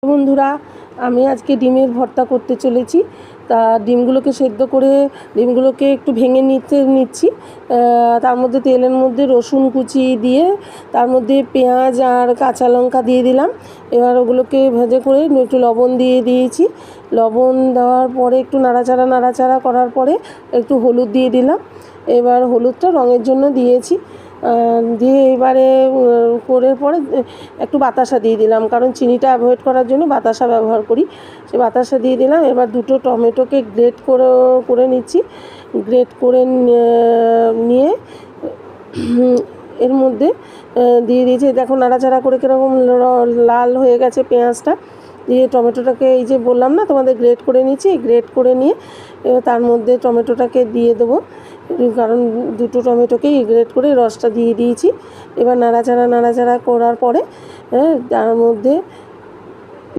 বন্ধুরা, আমি আজকে ডিমের ভর্তা করতে চলেছি। তা ডিমগুলোকে সেদ্ধ করে ডিমগুলোকে একটু ভেঙে নিচ্ছি। তার মধ্যে তেলের মধ্যে রসুন কুচি দিয়ে তার মধ্যে পেঁয়াজ আর কাঁচা লঙ্কা দিয়ে দিলাম। এবার ওগুলোকে ভেজে করে একটু লবণ দিয়ে দিয়েছি। লবণ দেওয়ার পরে একটু নাড়াচাড়া করার পরে একটু হলুদ দিয়ে দিলাম। এবার হলুদটা রঙের জন্য দিয়েছি। দিয়ে এবারে করে পরে একটু বাতাসা দিয়ে দিলাম, কারণ চিনিটা অ্যাভয়েড করার জন্য বাতাসা ব্যবহার করি। সে বাতাসা দিয়ে দিলাম। এবার দুটো টমেটোকে গ্রেট করে নিচ্ছি। গ্রেট করে নিয়ে এর মধ্যে দিয়ে দিয়েছি। দেখো নাড়াচাড়া করে কীরকম লাল হয়ে গেছে পেঁয়াজটা। দিয়ে টমেটোটাকে এই যে বললাম না তোমাদের গ্রেট করে নিচ্ছি, গ্রেট করে নিয়ে তার মধ্যে টমেটোটাকে দিয়ে দেবো, কারণ দুটো টমেটোকেই গ্রেট করে রসটা দিয়ে দিয়েছি। এবার নাড়াচাড়া করার পরে তার মধ্যে